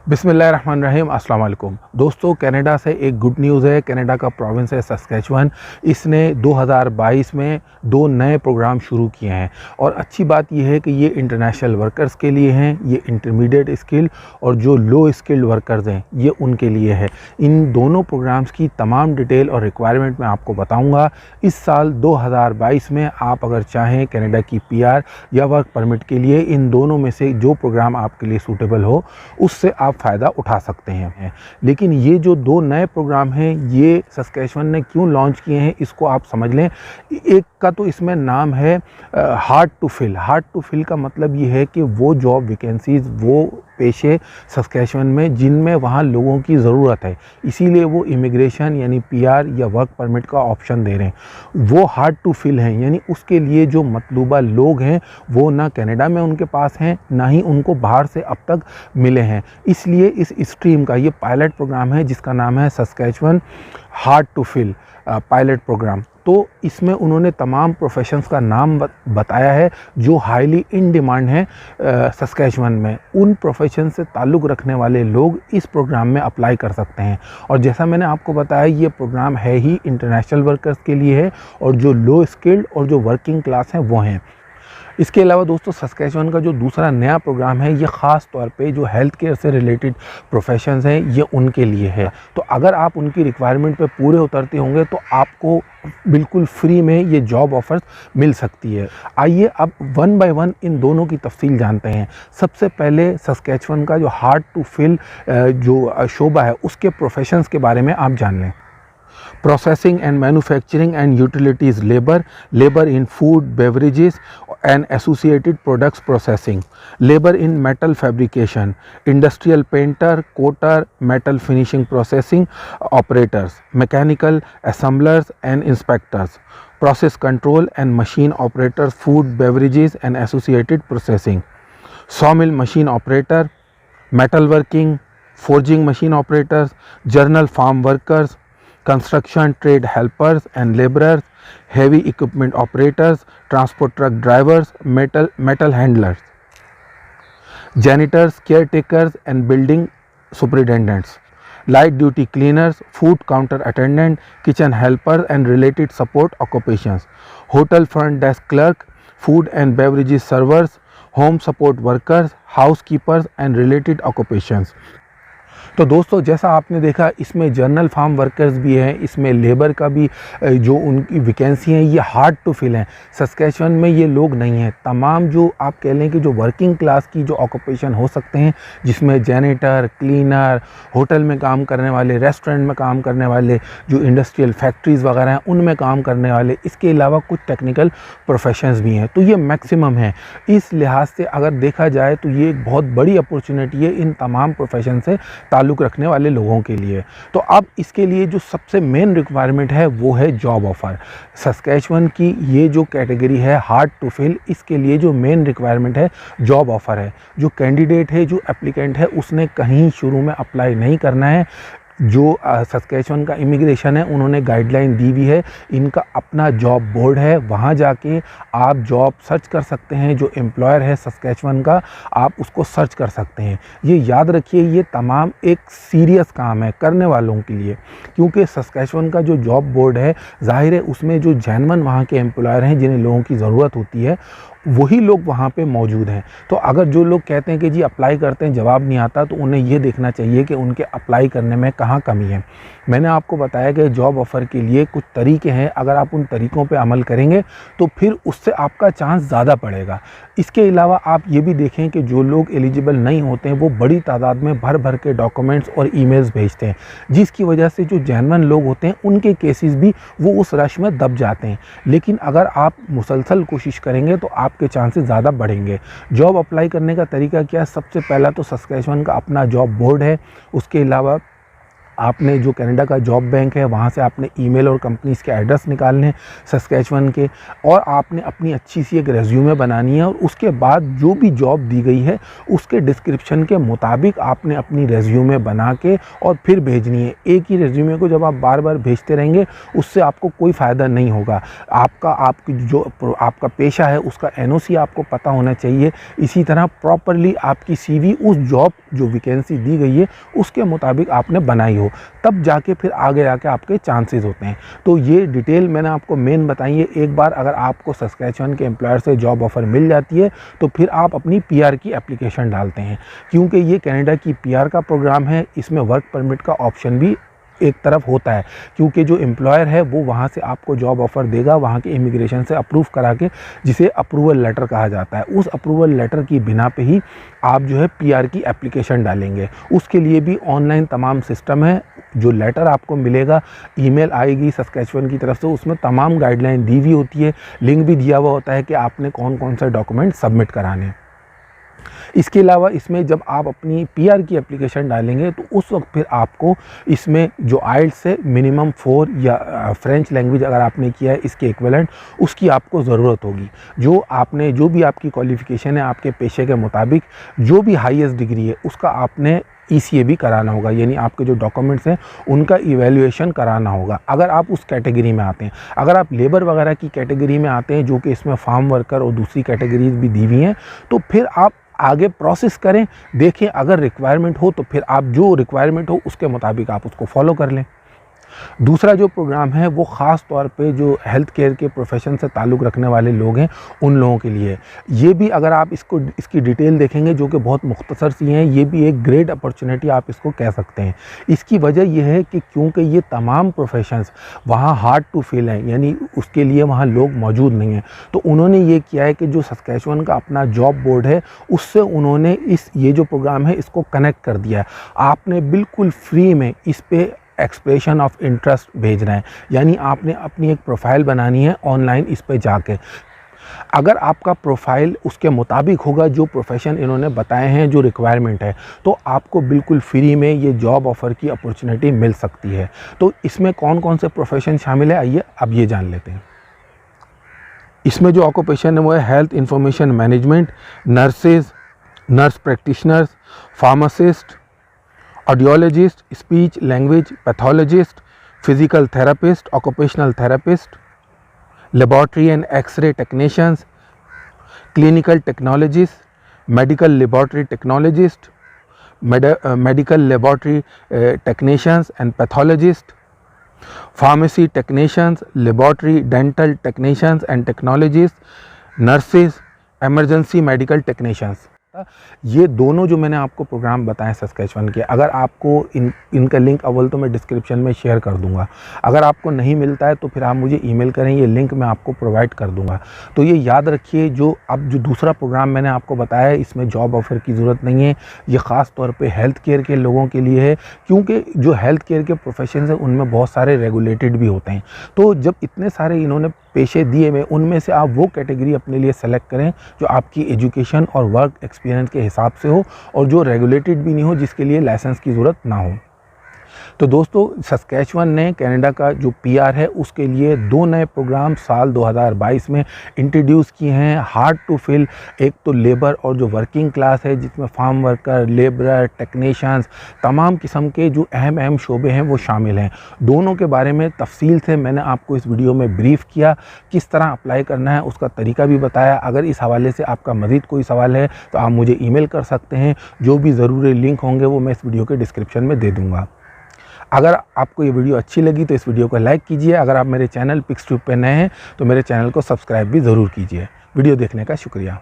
बिस्मिल्लाहिर्रहमानिर्रहीम अस्सलाम वालेकुम दोस्तों, कनाडा से एक गुड न्यूज़ है। कनाडा का प्रोविंस है सस्कैचुअन। इसने 2022 में 2 नए प्रोग्राम शुरू किए हैं और अच्छी बात यह है कि ये इंटरनेशनल वर्कर्स के लिए हैं, ये इंटरमीडिएट स्किल और जो लो स्किल्ड वर्कर्स हैं ये उनके लिए है। इन दोनों प्रोग्राम्स की तमाम डिटेल और रिक्वायरमेंट मैं आपको बताऊँगा। इस साल 2022 में आप अगर चाहें कनाडा की PR या वर्क परमिट के लिए इन दोनों में से जो प्रोग्राम आपके लिए सूटेबल हो उससे आप फ़ायदा उठा सकते हैं। लेकिन ये जो 2 नए प्रोग्राम हैं ये सस्कैचुअन ने क्यों लॉन्च किए हैं इसको आप समझ लें। एक का तो इसमें नाम है hard to fill. Hard to fill का मतलब ये है कि वो जॉब वैकेंसीज़, वो पेशे सस्कैचुअन में जिनमें वहाँ लोगों की ज़रूरत है, इसीलिए वो इमिग्रेशन यानी PR या वर्क परमिट का ऑप्शन दे रहे हैं। वो हार्ड टू फिल हैं, यानी उसके लिए जो मतलूबा लोग हैं वो ना कनाडा में उनके पास हैं, ना ही उनको बाहर से अब तक मिले हैं। इसलिए इस स्ट्रीम का ये पायलट प्रोग्राम है जिसका नाम है Saskatchewan hard to fill pilot program. तो इसमें उन्होंने तमाम प्रोफेशंस का नाम बताया है जो हाईली इन डिमांड हैं सस्कैचुअन में। उन प्रोफेशन से ताल्लुक़ रखने वाले लोग इस प्रोग्राम में अप्लाई कर सकते हैं। और जैसा मैंने आपको बताया ये प्रोग्राम है ही इंटरनेशनल वर्कर्स के लिए है और जो लो स्किल्ड और जो वर्किंग क्लास हैं वो हैं। इसके अलावा दोस्तों सस्कैचुअन का जो दूसरा नया प्रोग्राम है ये ख़ास तौर पे जो हेल्थ केयर से रिलेटेड प्रोफेशंस हैं ये उनके लिए है। तो अगर आप उनकी रिक्वायरमेंट पे पूरे उतरते होंगे तो आपको बिल्कुल फ्री में ये जॉब ऑफर्स मिल सकती है। आइए अब 1 बाय 1 इन दोनों की तफसील जानते हैं। सबसे पहले सस्कैचुअन का जो हार्ड टू फिल जो शोबा है उसके प्रोफेशंस के बारे में आप जान लें। Processing and manufacturing and utilities labor in food, beverages and associated products processing, labor in metal fabrication, industrial painter, coater, metal finishing processing operators, mechanical assemblers and inspectors, process control and machine operators, food, beverages and associated processing, sawmill machine operator, metalworking, forging machine operators, journal farm workers, construction trade helpers and laborers, heavy equipment operators, transport truck drivers, metal handlers, janitors, caretakers and building superintendents, light duty cleaners, food counter attendant, kitchen helpers and related support occupations, hotel front desk clerk, food and beverages servers, home support workers, housekeepers and related occupations। तो दोस्तों जैसा आपने देखा इसमें journal farm workers भी हैं, इसमें labour का भी जो उनकी वैकेंसी हैं ये हार्ड टू फिल हैं। सस्कैचुअन में ये लोग नहीं हैं। तमाम जो आप कह लें कि जो वर्किंग क्लास की जो ऑक्यूपेशन हो सकते हैं जिसमें जैनेटर, क्लीनर, होटल में काम करने वाले, रेस्टोरेंट में काम करने वाले, जो इंडस्ट्रियल फैक्ट्रीज़ वगैरह हैं उनमें काम करने वाले, इसके अलावा कुछ टेक्निकल प्रोफेशंस भी हैं। तो ये मैक्सिमम है। इस लिहाज से अगर देखा जाए तो ये एक बहुत बड़ी अपॉर्चुनिटी है इन तमाम प्रोफेशन से ताल्लुक़ रखने वाले लोगों के लिए। तो अब इसके लिए जो सबसे मेन रिक्वायरमेंट है वो है जॉब ऑफ़र। सस्कैचुअन की ये जो कैटेगरी है हार्ड टू फिल, इसके लिए जो मेन रिक्वायरमेंट है जॉब ऑफ़र है। जो कैंडिडेट है, जो एप्लीकेंट है, उसने कहीं शुरू में अप्लाई नहीं करना है। जो सस्कैचुअन का इमिग्रेशन है उन्होंने गाइडलाइन दी हुई है, इनका अपना जॉब बोर्ड है, वहाँ जाके आप जॉब सर्च कर सकते हैं। जो एम्प्लॉयर है सस्कैचुअन का आप उसको सर्च कर सकते हैं। ये याद रखिए ये तमाम एक सीरियस काम है करने वालों के लिए, क्योंकि सस्कैचुअन का जो जॉब बोर्ड है ज़ाहिर है उसमें जो जेन्युइन वहाँ के एम्प्लॉयर हैं जिन्हें लोगों की ज़रूरत होती है वही लोग वहाँ पे मौजूद हैं। तो अगर जो लोग कहते हैं कि जी अप्लाई करते हैं जवाब नहीं आता तो उन्हें ये देखना चाहिए कि उनके अप्लाई करने में कहाँ कमी है। मैंने आपको बताया कि जॉब ऑफ़र के लिए कुछ तरीके हैं, अगर आप उन तरीक़ों पे अमल करेंगे तो फिर उससे आपका चांस ज़्यादा बढ़ेगा। इसके अलावा आप ये भी देखें कि जो लोग एलिजिबल नहीं होते हैं वो बड़ी तादाद में भर भर के डॉक्यूमेंट्स और ईमेल्स भेजते हैं, जिसकी वजह से जो जेन्युइन लोग होते हैं उनके केसेस भी वो उस रश में दब जाते हैं। लेकिन अगर आप मुसलसल कोशिश करेंगे तो आपके चांसेस ज़्यादा बढ़ेंगे। जॉब अप्लाई करने का तरीका क्या है? सबसे पहला तो सस्कैचुअन का अपना जॉब बोर्ड है, उसके अलावा आपने जो कनाडा का जॉब बैंक है वहाँ से आपने ईमेल और कंपनीज़ के एड्रेस निकालने हैं सस्कैचुअन के, और आपने अपनी अच्छी सी एक रेज्यूमे बनानी है, और उसके बाद जो भी जॉब दी गई है उसके डिस्क्रिप्शन के मुताबिक आपने अपनी रेज्यूमे बना के और फिर भेजनी है। एक ही रेज्यूमे को जब आप बार बार भेजते रहेंगे उससे आपको कोई फ़ायदा नहीं होगा। आपकी जो आपका पेशा है उसका एनओसी आपको पता होना चाहिए। इसी तरह प्रॉपरली आपकी सीवी उस जॉब जो वैकेंसी दी गई है उसके मुताबिक आपने बनाई हो, तब जाके फिर आगे आके आपके चांसेस होते हैं। तो ये डिटेल मैंने आपको मेन बताई है। एक बार अगर आपको सस्कैचुअन के एम्प्लॉयर से जॉब ऑफ़र मिल जाती है तो फिर आप अपनी पीआर की एप्लीकेशन डालते हैं, क्योंकि ये कनाडा की पीआर का प्रोग्राम है। इसमें वर्क परमिट का ऑप्शन भी एक तरफ होता है, क्योंकि जो एम्प्लॉयर है वो वहाँ से आपको जॉब ऑफ़र देगा वहाँ के इमिग्रेशन से अप्रूव करा के, जिसे अप्रूवल लेटर कहा जाता है। उस अप्रूवल लेटर की बिना पे ही आप जो है पीआर की एप्लीकेशन डालेंगे। उसके लिए भी ऑनलाइन तमाम सिस्टम है। जो लेटर आपको मिलेगा, ईमेल आएगी सस्कैचुअन की तरफ से, उसमें तमाम गाइडलाइन दी हुई होती है, लिंक भी दिया हुआ होता है कि आपने कौन कौन से डॉक्यूमेंट सबमिट कराने। इसके अलावा इसमें जब आप अपनी पीआर की एप्लीकेशन डालेंगे तो उस वक्त फिर आपको इसमें जो आइल्स से मिनिमम 4 या फ्रेंच लैंग्वेज अगर आपने किया है इसके इक्विवेलेंट, उसकी आपको ज़रूरत होगी। जो भी आपकी क्वालिफ़िकेशन है आपके पेशे के मुताबिक, जो भी हाईएस्ट डिग्री है उसका आपने ईसीए भी कराना होगा, यानी आपके जो डॉक्यूमेंट्स हैं उनका इवैल्यूएशन कराना होगा अगर आप उस कैटेगरी में आते हैं। अगर आप लेबर वगैरह की कैटेगरी में आते हैं, जो कि इसमें फार्म वर्कर और दूसरी कैटेगरीज भी दी हुई हैं, तो फिर आप आगे प्रोसेस करें, देखें अगर रिक्वायरमेंट हो तो फिर आप जो रिक्वायरमेंट हो उसके मुताबिक आप उसको फॉलो कर लें। दूसरा जो प्रोग्राम है वो ख़ास तौर पे जो हेल्थ केयर के प्रोफेशन से ताल्लुक़ रखने वाले लोग हैं उन लोगों के लिए। ये भी अगर आप इसकी डिटेल देखेंगे जो कि बहुत मुख्तसर सी हैं, ये भी एक ग्रेट अपॉर्चुनिटी आप इसको कह सकते हैं। इसकी वजह यह है कि क्योंकि ये तमाम प्रोफेशंस वहाँ हार्ड टू फिल हैं, यानी उसके लिए वहाँ लोग मौजूद नहीं हैं, तो उन्होंने ये किया है कि जो सस्कैचुअन का अपना जॉब बोर्ड है उससे उन्होंने ये जो प्रोग्राम है इसको कनेक्ट कर दिया है। आपने बिल्कुल फ्री में इस पे एक्सप्रेशन ऑफ इंटरेस्ट भेजना है, यानी आपने अपनी एक प्रोफाइल बनानी है ऑनलाइन इस पे जाके। अगर आपका प्रोफाइल उसके मुताबिक होगा जो प्रोफेशन इन्होंने बताए हैं, जो रिक्वायरमेंट है, तो आपको बिल्कुल फ्री में ये जॉब ऑफ़र की अपॉर्चुनिटी मिल सकती है। तो इसमें कौन कौन से प्रोफेशन शामिल है, आइए अब ये जान लेते हैं। इसमें जो ऑक्यूपेशन है वो है health information management, nurses, nurse practitioners, pharmacist, audiologist, speech language pathologist, physical therapist, occupational therapist, laboratory and x ray technicians, clinical technologist, medical laboratory technologist, medical laboratory technicians and pathologist, pharmacy technicians, laboratory dental technicians and technologist, nurses, emergency medical technicians. ये दोनों जो मैंने आपको programme बताए Saskatchewan के, अगर आपको इनका लिंक अव्वल तो मैं डिस्क्रिप्शन में शेयर कर दूंगा। अगर आपको नहीं मिलता है तो फिर आप मुझे ईमेल करें, ये लिंक मैं आपको प्रोवाइड कर दूंगा। तो ये याद रखिए, जो दूसरा प्रोग्राम मैंने आपको बताया है इसमें जॉब ऑफ़र की ज़रूरत नहीं है। ये ख़ास तौर पे हेल्थ केयर के लोगों के लिए है, क्योंकि जो हेल्थ केयर के प्रोफेशन हैं उनमें बहुत सारे रेगुलेटेड भी होते हैं। तो जब इतने सारे इन्होंने पेशे दिए में, उनमें से आप वो कैटेगरी अपने लिए सेलेक्ट करें जो आपकी एजुकेशन और वर्क एक्सपीरियंस के हिसाब से हो और जो रेगुलेटेड भी नहीं हो, जिसके लिए लाइसेंस की ज़रूरत ना हो। तो दोस्तों, सस्कैचुअन ने कनाडा का जो पीआर है उसके लिए 2 नए प्रोग्राम साल 2022 में इंट्रोड्यूस किए हैं, हार्ड टू फिल। एक तो लेबर और जो वर्किंग क्लास है, जिसमें फार्म वर्कर, लेबरर, टेक्नीशियंस, तमाम किस्म के जो अहम अहम शोबे हैं वो शामिल हैं। दोनों के बारे में तफसील से मैंने आपको इस वीडियो में ब्रीफ़ किया, किस तरह अप्लाई करना है उसका तरीका भी बताया। अगर इस हवाले से आपका मज़ीद कोई सवाल है तो आप मुझे ईमेल कर सकते हैं। जो भी ज़रूरी लिंक होंगे वो मैं इस वीडियो के डिस्क्रिप्शन में दे दूँगा। अगर आपको ये वीडियो अच्छी लगी तो इस वीडियो को लाइक कीजिए। अगर आप मेरे चैनल पिक्स ट्यूब पे नए हैं तो मेरे चैनल को सब्सक्राइब भी ज़रूर कीजिए। वीडियो देखने का शुक्रिया।